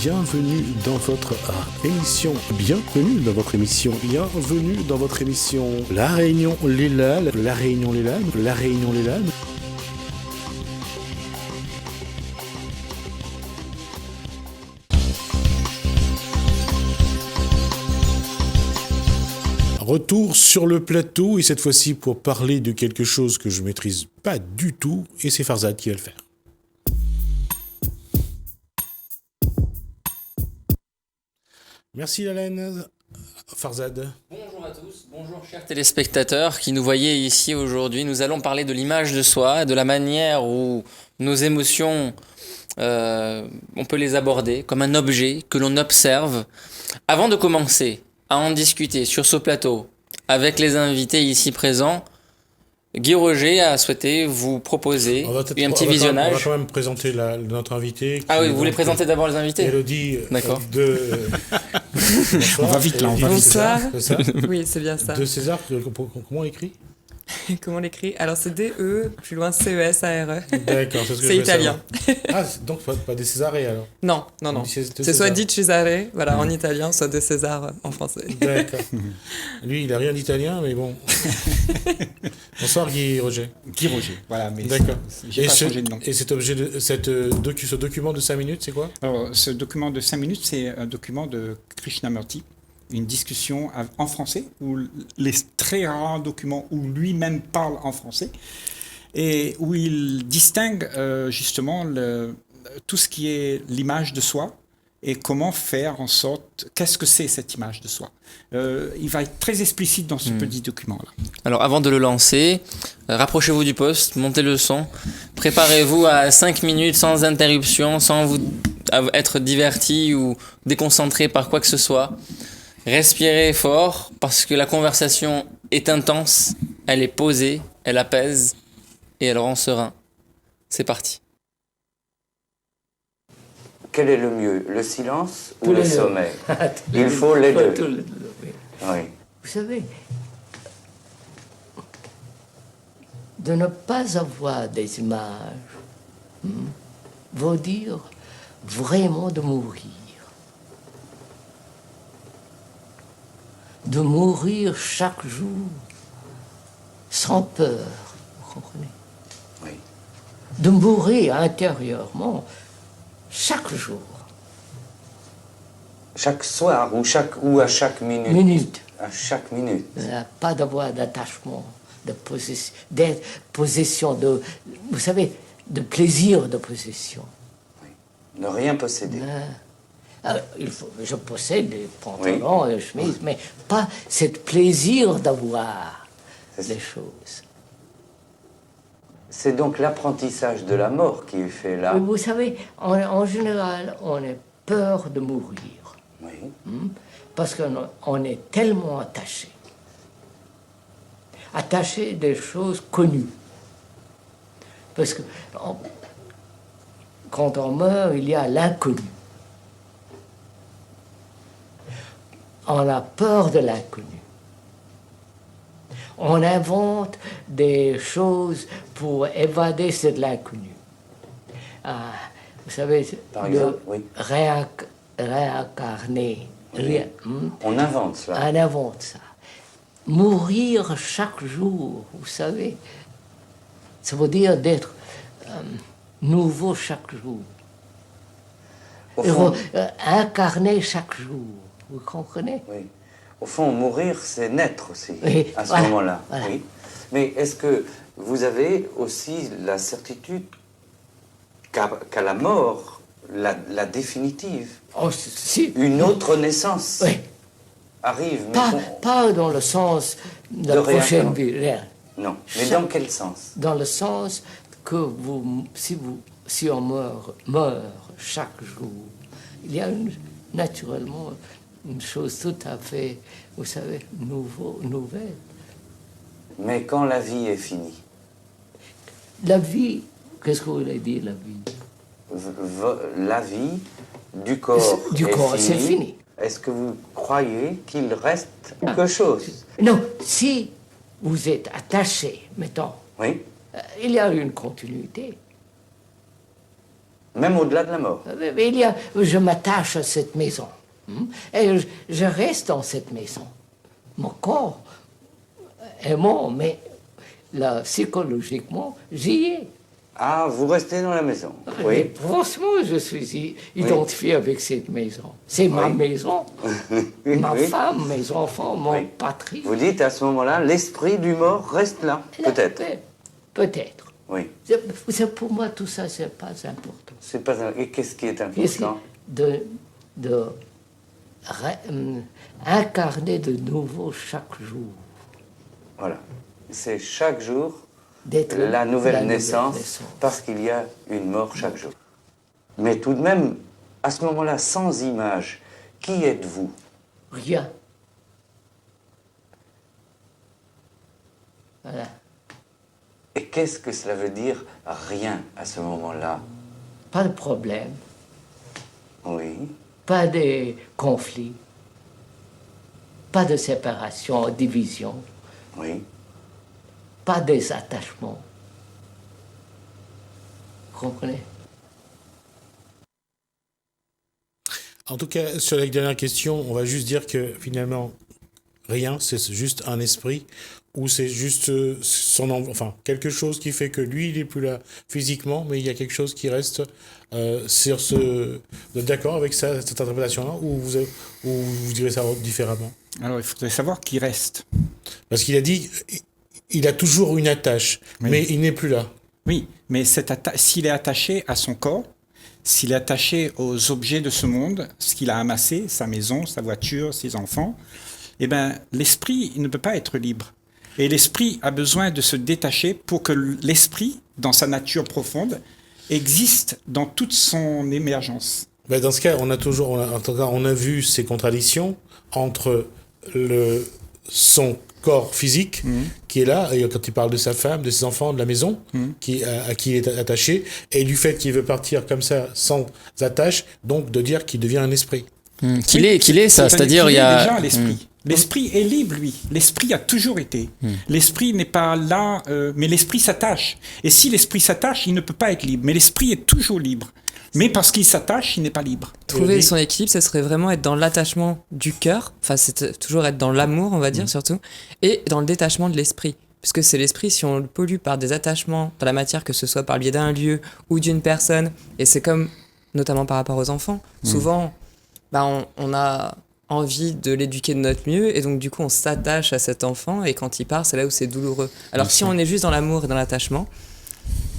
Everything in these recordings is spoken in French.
bienvenue dans votre émission, bienvenue dans votre émission, bienvenue dans votre émission La Réunion les Lannes, La Réunion les Lannes, La Réunion les Lannes. Retour sur le plateau et cette fois-ci pour parler de quelque chose que je maîtrise pas du tout et c'est Farzad qui va le faire. Merci Lalaine. Farzad. Bonjour à tous, bonjour chers téléspectateurs qui nous voyez ici aujourd'hui. Nous allons parler de l'image de soi, de la manière où nos émotions, on peut les aborder comme un objet que l'on observe. Avant de commencer à en discuter sur ce plateau avec les invités ici présents, Guy Roger a souhaité vous proposer un petit visionnage. On va quand même présenter notre invité. Ah oui, vous voulez présenter d'abord les invités ? Élodie. D'accord. On va vite là, on va vite. Bonsoir. C'est ça ? Oui, c'est bien ça. De César, comment on écrit ? Comment on l'écrit ? Alors c'est D-E, plus loin C-E-S-A-R-E. D'accord, c'est ce que C'est je italien. Ah, donc pas des Césarées alors ? Non. C'est soit dit Cesare, voilà, en italien, soit de César en français. D'accord. Lui, il a rien d'italien, mais bon. Bonsoir Guy Roger. Guy Roger, voilà. Mais d'accord. J'ai pas changé de nom. Et cet objet, ce document de 5 minutes, c'est quoi ? Alors, ce document de 5 minutes, c'est un document de Krishnamurti, une discussion en français, où les très rares documents où lui-même parle en français, et où il distingue justement tout ce qui est l'image de soi, et comment faire en sorte, qu'est-ce que c'est cette image de soi. Il va être très explicite dans ce petit document-là. Alors avant de le lancer, rapprochez-vous du poste, montez le son, préparez-vous à 5 minutes sans interruption, sans vous être diverti ou déconcentré par quoi que ce soit. Respirez fort parce que la conversation est intense, elle est posée, elle apaise et elle rend serein. C'est parti. Quel est le mieux, le silence ou le sommeil ? Il faut les deux. Oui. Vous savez, de ne pas avoir des images veut dire vraiment de mourir. De mourir chaque jour sans peur, vous comprenez ? Oui. De mourir intérieurement chaque jour. Chaque soir ou à chaque minute. Minute. À chaque minute. Pas d'avoir d'attachement, de possession, de, vous savez, de plaisir de possession. Oui. Ne rien posséder. Alors, je possède des pantalons et des chemises, mais pas ce plaisir d'avoir les choses. C'est donc l'apprentissage de la mort qui est fait là. Vous savez, en général, on a peur de mourir. Oui. Parce qu'on est tellement attaché. Attaché des choses connues. Parce que quand on meurt, il y a l'inconnu. On a peur de l'inconnu. On invente des choses pour évader de l'inconnu. Vous savez, par exemple, oui. Réincarner. Oui. On invente cela. On invente ça. Mourir chaque jour, vous savez, ça veut dire d'être nouveau chaque jour. Au fond, incarner chaque jour, vous comprenez ? Oui. Au fond, mourir, c'est naître aussi, oui, à ce moment-là. Voilà. Oui. Mais est-ce que vous avez aussi la certitude qu'à la mort, la définitive, si. une autre naissance oui. arrive pas dans le sens de la prochaine vie. Non, mais dans quel sens ? Dans le sens que si on meurt chaque jour, il y a naturellement une chose tout à fait, vous savez, nouvelle. Mais quand la vie est finie ? La vie, qu'est-ce que vous voulez dire, la vie ? La vie du corps c'est fini. Est-ce que vous croyez qu'il reste quelque chose ? Non, si vous êtes attaché, mettons, oui. Il y a une continuité. Même au-delà de la mort. Mais je m'attache à cette maison. Et je reste dans cette maison. Mon corps est mort, mais là, psychologiquement, j'y ai. Ah, vous restez dans la maison. Mais Oui. franchement, je suis identifié avec cette maison. C'est ma maison, ma Oui. femme, mes enfants, mon Oui. patrie. Vous dites à ce moment-là, l'esprit du mort reste là, peut-être. Peut-être. Oui. Pour moi, tout ça, c'est pas important. C'est pas un... Et qu'est-ce qui est J'essaie important? incarner de nouveau chaque jour. Voilà. C'est chaque jour D'être la nouvelle naissance, parce qu'il y a une mort chaque jour. Mais tout de même, à ce moment-là, sans image, qui êtes-vous? Rien. Voilà. Et qu'est-ce que cela veut dire rien à ce moment-là? Pas de problème, Oui. pas de conflit, pas de séparation, division, Oui. pas des attachements. Vous comprenez? En tout cas, sur la dernière question, on va juste dire que finalement, rien, c'est juste un esprit, ou c'est juste enfin, quelque chose qui fait que lui, il n'est plus là physiquement, mais il y a quelque chose qui reste sur ce... Vous êtes d'accord avec ça, cette interprétation-là, ou vous direz ça différemment? Alors, il faudrait savoir qui reste. Parce qu'il a dit, il a toujours une attache, Oui. mais il n'est plus là. Oui, mais s'il est attaché à son corps, s'il est attaché aux objets de ce monde, ce qu'il a amassé, sa maison, sa voiture, ses enfants, eh ben, l'esprit il ne peut pas être libre. Et l'esprit a besoin de se détacher pour que l'esprit, dans sa nature profonde, existe dans toute son émergence. Ben dans ce cas, on a vu ces contradictions entre son corps physique qui est là, et quand il parle de sa femme, de ses enfants, de la maison à qui il est attaché, et du fait qu'il veut partir comme ça sans attache, donc de dire qu'il devient un esprit. Qu'il est ça, c'est-à-dire il y a déjà l'esprit. L'esprit est libre, lui. L'esprit a toujours été. L'esprit n'est pas là, mais l'esprit s'attache. Et si l'esprit s'attache, il ne peut pas être libre. Mais l'esprit est toujours libre. Mais parce qu'il s'attache, il n'est pas libre. Trouver son équilibre, ce serait vraiment être dans l'attachement du cœur, enfin c'est toujours être dans l'amour, on va dire surtout, et dans le détachement de l'esprit. Puisque c'est l'esprit, si on le pollue par des attachements, par la matière, que ce soit par le biais d'un lieu ou d'une personne, et c'est comme, notamment par rapport aux enfants, souvent, on a envie de l'éduquer de notre mieux, et donc du coup on s'attache à cet enfant, et quand il part, c'est là où c'est douloureux. Alors si on est juste dans l'amour et dans l'attachement,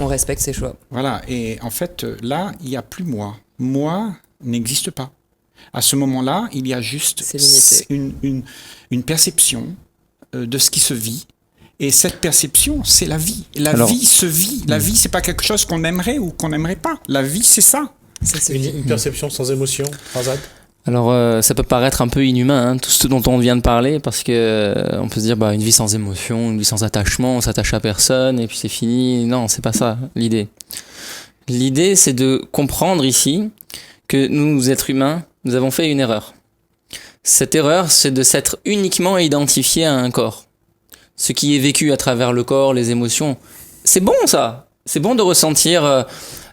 on respecte ses choix. Voilà, et en fait, là, il n'y a plus moi. Moi n'existe pas. À ce moment-là, il y a juste une perception de ce qui se vit. Et cette perception, c'est la vie. La vie se vit. La vie, c'est pas quelque chose qu'on aimerait ou qu'on n'aimerait pas. La vie, c'est ça. Une perception sans émotion, Farzad? Alors, ça peut paraître un peu inhumain, tout ce dont on vient de parler, parce que on peut se dire, une vie sans émotion, une vie sans attachement, on s'attache à personne, et puis c'est fini. Non, c'est pas ça, l'idée. L'idée, c'est de comprendre ici que nous, êtres humains, nous avons fait une erreur. Cette erreur, c'est de s'être uniquement identifié à un corps. Ce qui est vécu à travers le corps, les émotions, c'est bon ça. C'est bon de ressentir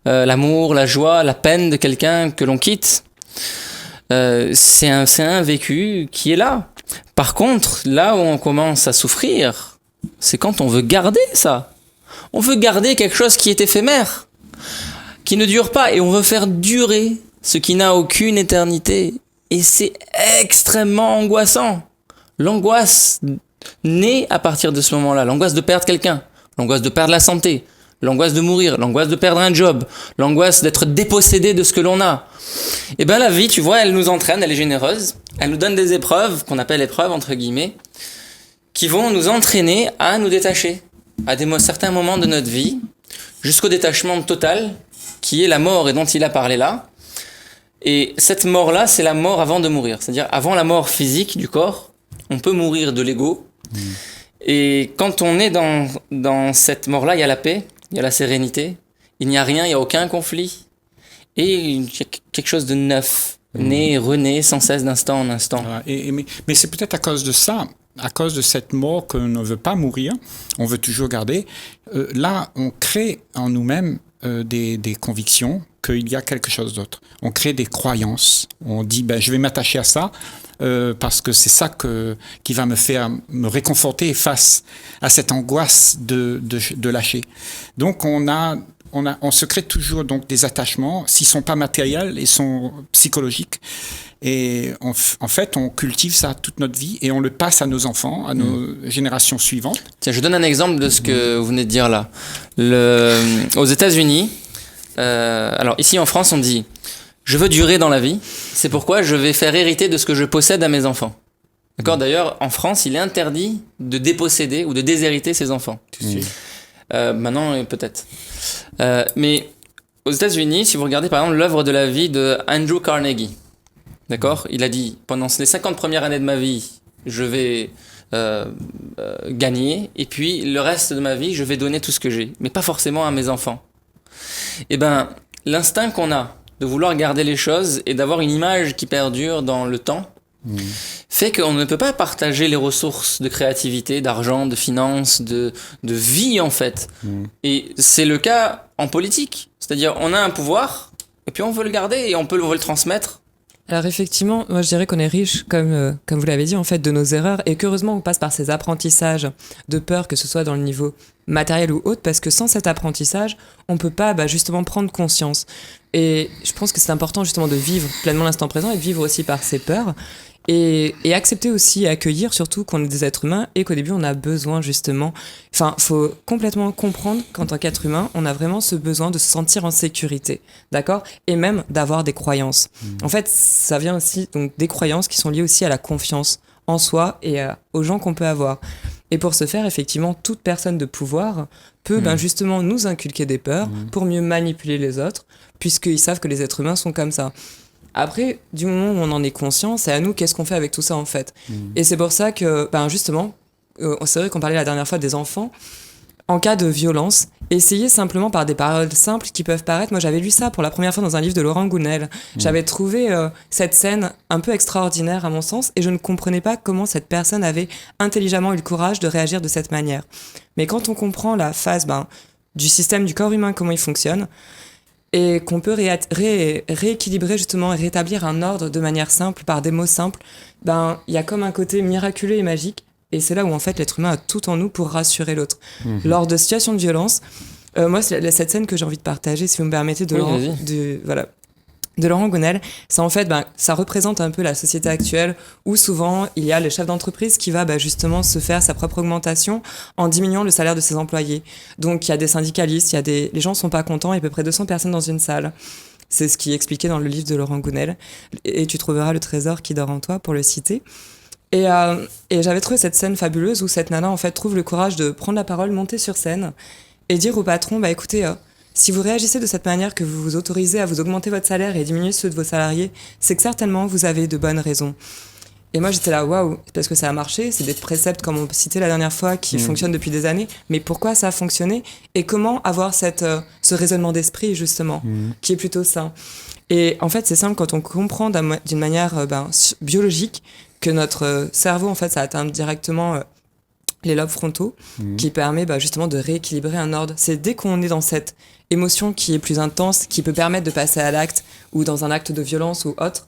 l'amour, la joie, la peine de quelqu'un que l'on quitte. C'est un vécu qui est là. Par contre, là où on commence à souffrir, c'est quand on veut garder ça. On veut garder quelque chose qui est éphémère, qui ne dure pas, et on veut faire durer ce qui n'a aucune éternité. Et c'est extrêmement angoissant. L'angoisse naît à partir de ce moment-là. L'angoisse de perdre quelqu'un, l'angoisse de perdre la santé, l'angoisse de mourir, l'angoisse de perdre un job, l'angoisse d'être dépossédé de ce que l'on a. Et bien la vie, tu vois, elle nous entraîne, elle est généreuse, elle nous donne des épreuves, qu'on appelle épreuves entre guillemets, qui vont nous entraîner à nous détacher, à certains moments de notre vie, jusqu'au détachement total, qui est la mort et dont il a parlé là. Et cette mort-là, c'est la mort avant de mourir, c'est-à-dire avant la mort physique du corps, on peut mourir de l'ego. Et quand on est dans cette mort-là, il y a la paix, il y a la sérénité, il n'y a rien, il n'y a aucun conflit. Et il y a quelque chose de neuf, né et rené sans cesse d'instant en instant. Voilà. Mais c'est peut-être à cause de ça, à cause de cette mort qu'on ne veut pas mourir, on veut toujours garder. Là, on crée en nous-mêmes des convictions qu'il y a quelque chose d'autre. On crée des croyances. On dit, je vais m'attacher à ça parce que c'est ça qui va me faire me réconforter face à cette angoisse de lâcher. Donc, on se crée toujours donc des attachements, s'ils sont pas matériels, ils sont psychologiques. Et en fait, on cultive ça toute notre vie et on le passe à nos enfants, à nos générations suivantes. Tiens, je donne un exemple de ce que vous venez de dire là. Aux États-Unis, alors ici en France, on dit « Je veux durer dans la vie, c'est pourquoi je vais faire hériter de ce que je possède à mes enfants. » D'accord ? D'ailleurs, en France, il est interdit de déposséder ou de déshériter ses enfants. Maintenant, peut-être. Mais aux États-Unis, si vous regardez par exemple l'œuvre de la vie de Andrew Carnegie, d'accord ? Il a dit, pendant les 50 premières années de ma vie, je vais gagner, et puis le reste de ma vie, je vais donner tout ce que j'ai, mais pas forcément à mes enfants. Eh ben, l'instinct qu'on a de vouloir garder les choses et d'avoir une image qui perdure dans le temps, fait qu'on ne peut pas partager les ressources de créativité, d'argent, de finances, de vie en fait. Et c'est le cas en politique. C'est-à-dire, on a un pouvoir, et puis on veut le garder, et on veut le transmettre. Alors effectivement, moi je dirais qu'on est riche, comme vous l'avez dit, en fait, de nos erreurs, et qu'heureusement on passe par ces apprentissages de peur, que ce soit dans le niveau matériel ou autre, parce que sans cet apprentissage, on peut pas justement prendre conscience. Et je pense que c'est important justement de vivre pleinement l'instant présent et de vivre aussi par ses peurs. Et accepter aussi et accueillir surtout qu'on est des êtres humains et qu'au début on a besoin justement, faut complètement comprendre qu'en tant qu'être humain on a vraiment ce besoin de se sentir en sécurité, d'accord, et même d'avoir des croyances. En fait ça vient aussi donc des croyances qui sont liées aussi à la confiance en soi et aux gens qu'on peut avoir. Et pour ce faire, effectivement, toute personne de pouvoir peut justement nous inculquer des peurs pour mieux manipuler les autres, puisqu'ils savent que les êtres humains sont comme ça. Après, du moment où on en est conscient, c'est à nous qu'est-ce qu'on fait avec tout ça en fait. Et c'est pour ça que, justement, c'est vrai qu'on parlait la dernière fois des enfants, en cas de violence, essayez simplement par des paroles simples qui peuvent paraître... Moi j'avais lu ça pour la première fois dans un livre de Laurent Gounel. J'avais trouvé cette scène un peu extraordinaire à mon sens, et je ne comprenais pas comment cette personne avait intelligemment eu le courage de réagir de cette manière. Mais quand on comprend la phase du système du corps humain, comment il fonctionne, et qu'on peut rééquilibrer justement et rétablir un ordre de manière simple, par des mots simples, il y a comme un côté miraculeux et magique, et c'est là où en fait l'être humain a tout en nous pour rassurer l'autre. Lors de situations de violence, moi c'est cette scène que j'ai envie de partager, si vous me permettez, de Laurent Gounel, c'est en fait, ça représente un peu la société actuelle où souvent il y a le chef d'entreprise qui va justement se faire sa propre augmentation en diminuant le salaire de ses employés. Donc il y a des syndicalistes, les gens sont pas contents, il y a à peu près 200 personnes dans une salle. C'est ce qui est expliqué dans le livre de Laurent Gounel. Et tu trouveras le trésor qui dort en toi, pour le citer. Et j'avais trouvé cette scène fabuleuse où cette nana en fait trouve le courage de prendre la parole, monter sur scène et dire au patron, écoutez, si vous réagissez de cette manière, que vous vous autorisez à vous augmenter votre salaire et diminuer ceux de vos salariés, c'est que certainement vous avez de bonnes raisons. Et moi j'étais là, waouh, parce que ça a marché, c'est des préceptes comme on citait la dernière fois qui fonctionnent depuis des années, mais pourquoi ça a fonctionné et comment avoir ce raisonnement d'esprit justement, qui est plutôt sain. Et en fait c'est simple, quand on comprend d'une manière biologique que notre cerveau en fait ça atteint directement les lobes frontaux, qui permet justement de rééquilibrer un ordre. C'est dès qu'on est dans cette émotion qui est plus intense, qui peut permettre de passer à l'acte, ou dans un acte de violence ou autre,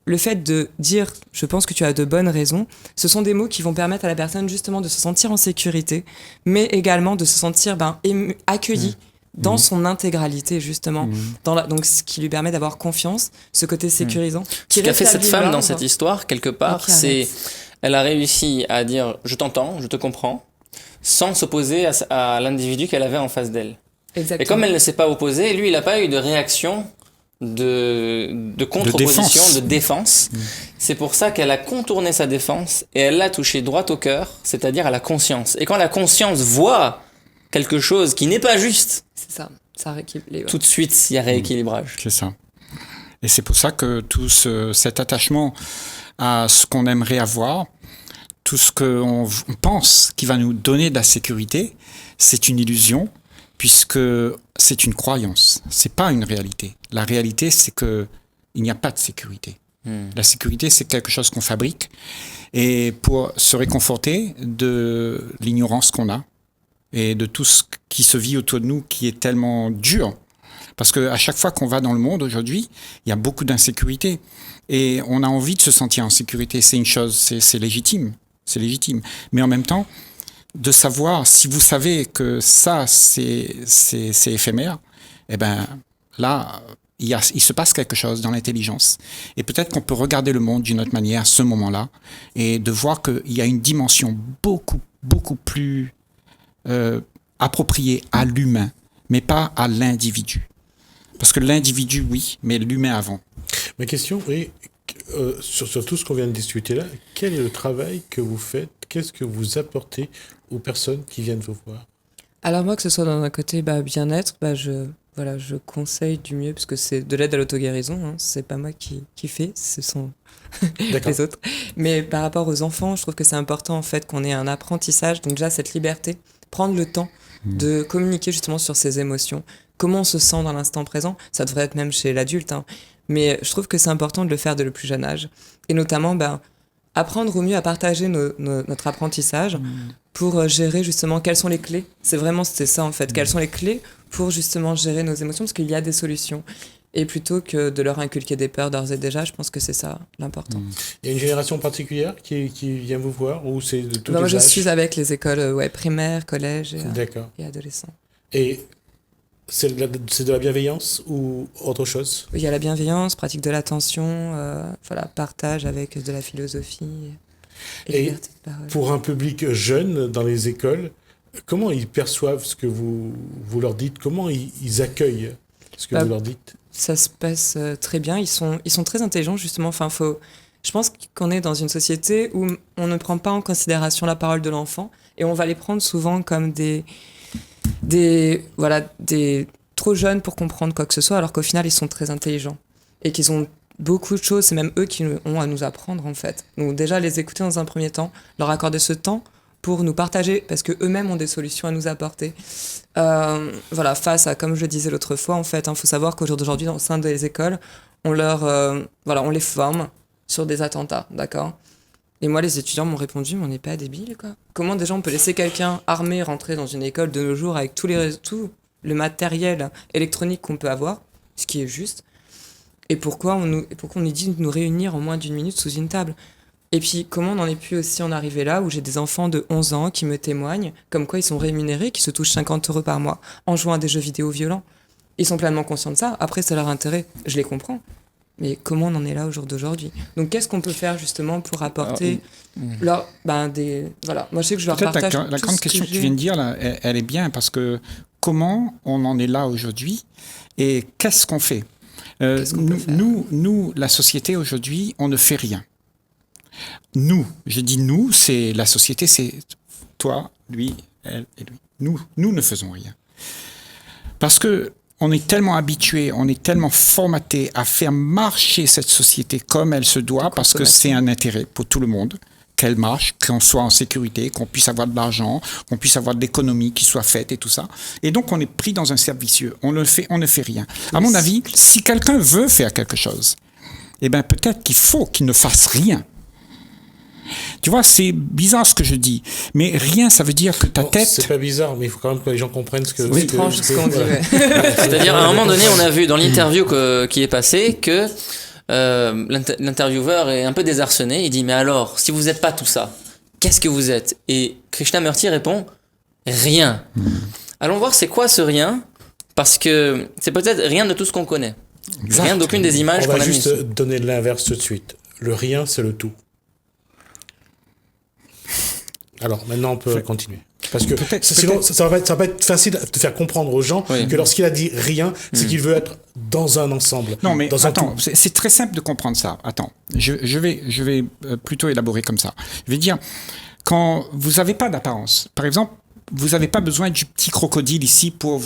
le fait de dire « je pense que tu as de bonnes raisons », ce sont des mots qui vont permettre à la personne justement de se sentir en sécurité, mais également de se sentir accueilli dans son intégralité justement, donc ce qui lui permet d'avoir confiance, ce côté sécurisant. Ce qu'a fait cette femme dans cette histoire, quelque part, c'est... Elle a réussi à dire « je t'entends, je te comprends », sans s'opposer à l'individu qu'elle avait en face d'elle. Exactement. Et comme elle ne s'est pas opposée, lui, il n'a pas eu de réaction de contre-opposition, de défense. C'est pour ça qu'elle a contourné sa défense et elle l'a touché droit au cœur, c'est-à-dire à la conscience. Et quand la conscience voit quelque chose qui n'est pas juste, c'est ça rééquilibre. Tout de suite, il y a rééquilibrage. C'est ça. Et c'est pour ça que tout cet attachement à ce qu'on aimerait avoir, tout ce qu'on pense qui va nous donner de la sécurité, c'est une illusion, puisque c'est une croyance. C'est pas une réalité. La réalité, c'est que il n'y a pas de sécurité. La sécurité, c'est quelque chose qu'on fabrique, et pour se réconforter de l'ignorance qu'on a, et de tout ce qui se vit autour de nous qui est tellement dur. Parce qu'à chaque fois qu'on va dans le monde aujourd'hui, il y a beaucoup d'insécurité. Et on a envie de se sentir en sécurité. C'est une chose, c'est légitime. C'est légitime. Mais en même temps, de savoir, si vous savez que ça, c'est éphémère, eh ben là, il se passe quelque chose dans l'intelligence. Et peut-être qu'on peut regarder le monde d'une autre manière à ce moment-là et de voir qu'il y a une dimension beaucoup plus appropriée à l'humain, mais pas à l'individu. Parce que l'individu, oui, mais l'humain avant. Ma question est, sur tout ce qu'on vient de discuter là, quel est le travail que vous faites? Qu'est-ce que vous apportez aux personnes qui viennent vous voir? Alors moi, que ce soit dans un côté bien-être, je conseille du mieux, parce que c'est de l'aide à l'auto-guérison, hein, c'est pas moi qui fais, ce sont les autres. Mais par rapport aux enfants, je trouve que c'est important en fait qu'on ait un apprentissage, donc déjà cette liberté, prendre le temps de communiquer justement sur ses émotions, comment on se sent dans l'instant présent, ça devrait être même chez l'adulte, hein, mais je trouve que c'est important de le faire dès le plus jeune âge, et notamment apprendre au mieux à partager notre apprentissage pour gérer justement quelles sont les clés. C'était ça en fait, quelles sont les clés pour justement gérer nos émotions, parce qu'il y a des solutions. Et plutôt que de leur inculquer des peurs d'ores et déjà, je pense que c'est ça l'important. Il y a une génération particulière qui vient vous voir, ou c'est de tous les Moi, je âges? suis avec les écoles primaires, collèges D'accord. et adolescents. Et c'est de la bienveillance ou autre chose? Il y a la bienveillance, pratique de l'attention, partage avec de la philosophie et liberté de parole. Pour un public jeune dans les écoles, comment ils perçoivent ce que vous leur dites? Comment ils accueillent ce que vous leur dites? Ça se passe très bien. Ils sont très intelligents, justement. Je pense qu'on est dans une société où on ne prend pas en considération la parole de l'enfant et on va les prendre souvent comme des trop jeunes pour comprendre quoi que ce soit, alors qu'au final, ils sont très intelligents et qu'ils ont beaucoup de choses. C'est même eux qui ont à nous apprendre, en fait. Donc déjà, les écouter dans un premier temps, leur accorder ce temps pour nous partager, parce qu'eux-mêmes ont des solutions à nous apporter. Face à, comme je le disais l'autre fois, en fait, faut savoir qu'au jour d'aujourd'hui, au sein des écoles, on les forme sur des attentats, d'accord? Et moi, les étudiants m'ont répondu, mais on n'est pas débiles, quoi. Comment déjà on peut laisser quelqu'un armé rentrer dans une école de nos jours avec tout le matériel électronique qu'on peut avoir, ce qui est juste, et pourquoi on nous dit de nous réunir en moins d'une minute sous une table? Et puis, comment on en est pu aussi en arriver là, où j'ai des enfants de 11 ans qui me témoignent, comme quoi ils sont rémunérés, qui se touchent 50 € par mois en jouant à des jeux vidéo violents. Ils sont pleinement conscients de ça. Après, c'est leur intérêt. Je les comprends. Mais comment on en est là au jour d'aujourd'hui? Donc, qu'est-ce qu'on peut faire justement pour apporter Moi, je sais que je leur partage la grande question que tu viens de dire, là, elle est bien, parce que comment on en est là aujourd'hui et qu'est-ce qu'on fait? Nous, la société aujourd'hui, on ne fait rien. Nous, je dis nous, c'est la société, c'est toi, lui, elle et lui. Nous ne faisons rien. Parce que on est tellement habitué, on est tellement formaté à faire marcher cette société comme elle se doit, parce que c'est un intérêt pour tout le monde, qu'elle marche, qu'on soit en sécurité, qu'on puisse avoir de l'argent, qu'on puisse avoir de l'économie qui soit faite et tout ça. Et donc, on est pris dans un cercle vicieux. On ne fait rien. À mon avis, si quelqu'un veut faire quelque chose, eh ben, peut-être qu'il faut qu'il ne fasse rien. Tu vois, c'est bizarre ce que je dis, mais rien, ça veut dire que ta tête... C'est pas bizarre, mais il faut quand même que les gens comprennent ce que... C'est étrange ce qu'on dit. C'est-à-dire, à un moment donné, on a vu dans l'interview qui est passée que l'intervieweur est un peu désarçonné. Il dit, mais alors, si vous n'êtes pas tout ça, qu'est-ce que vous êtes? Et Krishnamurti répond, rien. Allons voir c'est quoi ce rien, parce que c'est peut-être rien de tout ce qu'on connaît. Exact. Rien d'aucune des images qu'on a mises. On va juste donner l'inverse tout de suite. Le rien, c'est le tout. Alors, maintenant, on peut continuer. Parce que sinon, ça va pas être facile de faire comprendre aux gens que lorsqu'il a dit rien, c'est qu'il veut être dans un ensemble. Non, mais attends, c'est très simple de comprendre ça. Attends, je vais plutôt élaborer comme ça. Je vais dire, quand vous n'avez pas d'apparence, par exemple, vous n'avez pas besoin du petit crocodile ici pour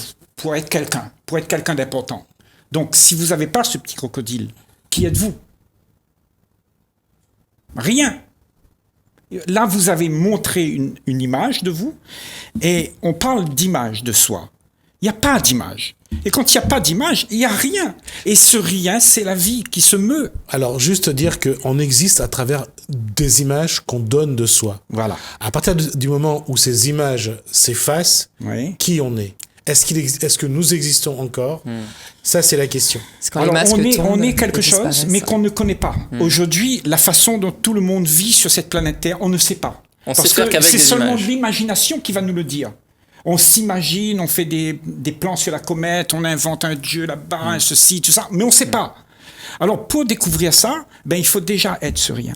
être quelqu'un d'important. Donc, si vous n'avez pas ce petit crocodile, qui êtes-vous? Rien. Là, vous avez montré une image de vous, et on parle d'image de soi. Il n'y a pas d'image. Et quand il n'y a pas d'image, il n'y a rien. Et ce rien, c'est la vie qui se meut. Alors, juste dire qu'on existe à travers des images qu'on donne de soi. Voilà. À partir du moment où ces images s'effacent, Oui. qui on est? Est-ce que nous existons encore? Ça, c'est la question. C'est quand Alors, les masques tombent, on est ils quelque chose, disparaissent. mais qu'on ne connaît pas. Aujourd'hui, la façon dont tout le monde vit sur cette planète Terre, on ne sait pas. On Parce sait faire que qu'avec c'est des seulement images. l'imagination qui va nous le dire. On s'imagine, on fait des plans sur la comète, on invente un dieu là-bas, ceci, tout ça, mais on ne sait pas. Alors, pour découvrir ça, il faut déjà être ce rien.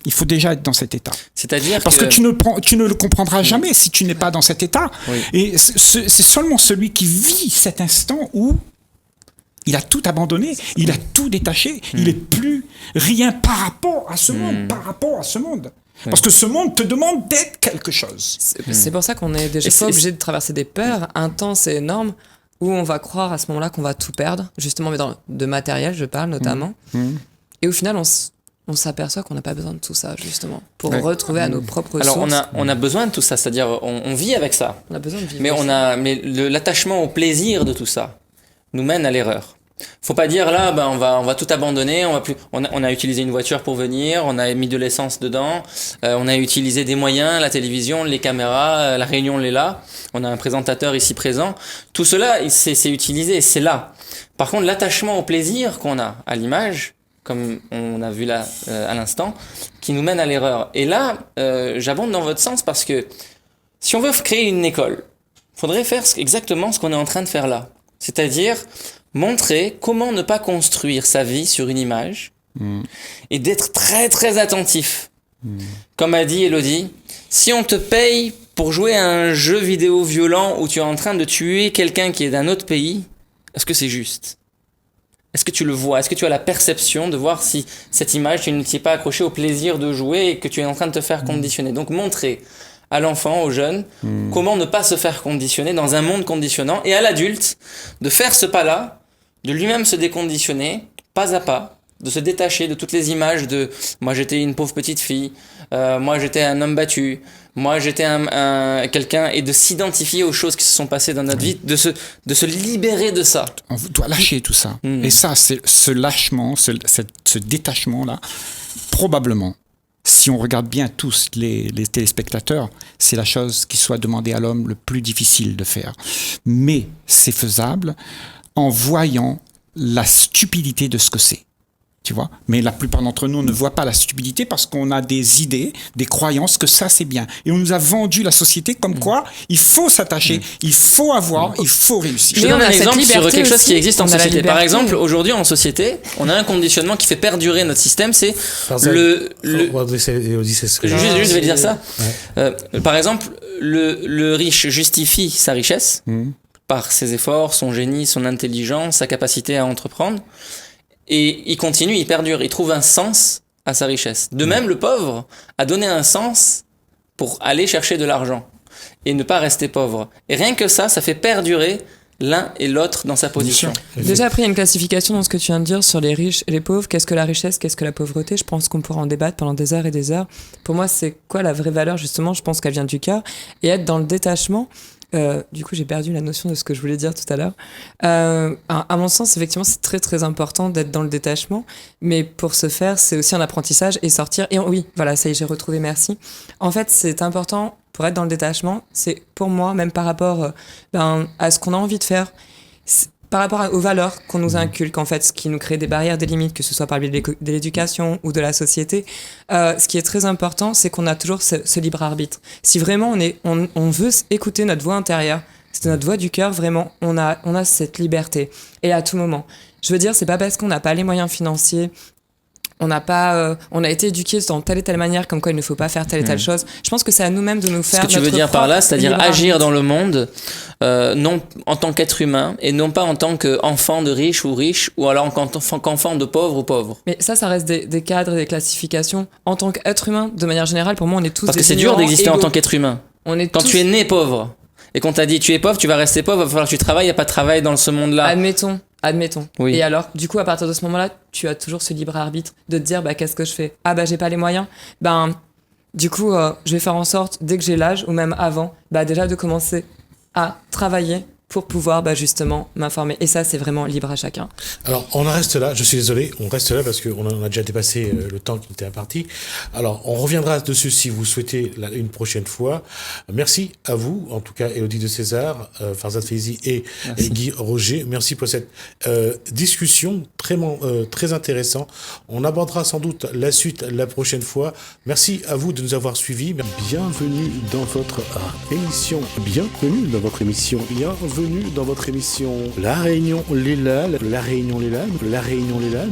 Il faut déjà être dans cet état. C'est-à-dire Parce que tu ne le comprendras jamais si tu n'es pas dans cet état. Oui. Et c'est seulement celui qui vit cet instant où il a tout abandonné, il a tout détaché, il n'est plus rien par rapport à ce monde, par rapport à ce monde. Parce que ce monde te demande d'être quelque chose. C'est pour ça qu'on est déjà Et pas c'est- obligé de traverser des peurs intenses et énormes où on va croire à ce moment-là qu'on va tout perdre, justement, mais de matériel, je parle notamment. Et au final, on s'aperçoit qu'on n'a pas besoin de tout ça, justement, pour Ouais. retrouver à nos propres Alors sources. on a besoin de tout ça, c'est-à-dire on vit avec ça. On a besoin de vivre. Mais l'attachement au plaisir de tout ça nous mène à l'erreur. Faut pas dire là, on va tout abandonner, on a utilisé une voiture pour venir, on a mis de l'essence dedans, on a utilisé des moyens, la télévision, les caméras, la réunion l'est là, on a un présentateur ici présent. Tout cela, c'est utilisé, c'est là. Par contre, l'attachement au plaisir qu'on a à l'image, comme on a vu là à l'instant, qui nous mène à l'erreur. Et là, j'abonde dans votre sens parce que si on veut créer une école, faudrait faire exactement ce qu'on est en train de faire là. C'est-à-dire montrer comment ne pas construire sa vie sur une image et d'être très très attentif. Comme a dit Elodie, si on te paye pour jouer à un jeu vidéo violent où tu es en train de tuer quelqu'un qui est d'un autre pays, est-ce que c'est juste ? Est-ce que tu le vois ? Est-ce que tu as la perception de voir si cette image, tu ne t'y es pas accroché au plaisir de jouer et que tu es en train de te faire conditionner ? Donc montrer à l'enfant, au jeune, comment ne pas se faire conditionner dans un monde conditionnant, et à l'adulte de faire ce pas-là, de lui-même se déconditionner, pas à pas, de se détacher de toutes les images de « moi j'étais une pauvre petite fille »,« moi j'étais un homme battu », « moi j'étais quelqu'un », et de s'identifier aux choses qui se sont passées dans notre vie, de se libérer de ça. On doit lâcher tout ça. Et ça, c'est ce lâchement, ce détachement-là, probablement, si on regarde bien tous les téléspectateurs, c'est la chose qui soit demandée à l'homme le plus difficile de faire. Mais c'est faisable en voyant la stupidité de ce que c'est. Tu vois? Mais la plupart d'entre nous ne voient pas la stupidité parce qu'on a des idées, des croyances que ça c'est bien. Et on nous a vendu la société comme quoi il faut s'attacher, il faut avoir, il faut réussir. Je Mais donne on a un cette exemple sur liberté quelque chose qui aussi. existe en On a la société. Par liberté. exemple, aujourd'hui en société, on a un conditionnement qui fait perdurer notre système, c'est Par exemple, le on va laisser Elodie s'exprimer. juste je vais dire ça. Ouais. Par exemple, le riche justifie sa richesse par ses efforts, son génie, son intelligence, sa capacité à entreprendre. Et il continue, il perdure, il trouve un sens à sa richesse. De même, le pauvre a donné un sens pour aller chercher de l'argent et ne pas rester pauvre. Et rien que ça fait perdurer l'un et l'autre dans sa position. Déjà, après, il y a une classification dans ce que tu viens de dire sur les riches et les pauvres. Qu'est-ce que la richesse, qu'est-ce que la pauvreté? Je pense qu'on pourra en débattre pendant des heures et des heures. Pour moi, c'est quoi la vraie valeur, justement? Je pense qu'elle vient du cœur. Et être dans le détachement. Du coup, j'ai perdu la notion de ce que je voulais dire tout à l'heure. À mon sens, effectivement, c'est très très important d'être dans le détachement. Mais pour ce faire, c'est aussi un apprentissage et sortir. Et oui, voilà, ça y est, j'ai retrouvé, merci. En fait, c'est important pour être dans le détachement. C'est pour moi, même par rapport à ce qu'on a envie de faire, par rapport aux valeurs qu'on nous inculque, en fait, ce qui nous crée des barrières, des limites, que ce soit par le biais de l'éducation ou de la société. Ce qui est très important, c'est qu'on a toujours ce libre arbitre. Si vraiment on veut écouter notre voix intérieure, c'est notre voix du cœur, vraiment, on a cette liberté. Et à tout moment. Je veux dire, c'est pas parce qu'on n'a pas les moyens financiers, on a été éduqués dans telle et telle manière, comme quoi il ne faut pas faire telle et telle chose. Je pense que c'est à nous-mêmes de nous faire. Ce que tu veux notre dire par là, propre c'est-à-dire libre agir arbitre. dans le monde, non en tant qu'être humain et non pas en tant qu'enfant de riche ou alors qu'enfant de pauvre ou pauvre. Mais ça reste des cadres, des classifications. En tant qu'être humain, de manière générale, pour moi, on est tous Parce que des c'est dur ignorants d'exister en égaux. tant qu'être humain. On est Quand tous... tu es né pauvre et qu'on t'a dit tu es pauvre, tu vas rester pauvre, il va falloir que tu travailles, il n'y a pas de travail dans ce monde-là. Admettons. Oui. Et alors, du coup, à partir de ce moment-là, tu as toujours ce libre arbitre de te dire, qu'est-ce que je fais? J'ai pas les moyens. Du coup, je vais faire en sorte, dès que j'ai l'âge, ou même avant, déjà de commencer à travailler pour pouvoir justement m'informer. Et ça, c'est vraiment libre à chacun. Alors, on en reste là, je suis désolé, on reste là parce qu'on a déjà dépassé le temps qui était imparti. Alors, on reviendra dessus si vous souhaitez une prochaine fois. Merci à vous, en tout cas, Élodie de César, Farzad Faizi et Guy Roger. Merci pour cette discussion très intéressante. On abordera sans doute la suite la prochaine fois. Merci à vous de nous avoir suivis. Bienvenue dans votre émission. Bienvenue dans votre émission. Bienvenue dans votre émission La Réunion Les Lalles. La Réunion Les Lalles. La Réunion Les Lalles.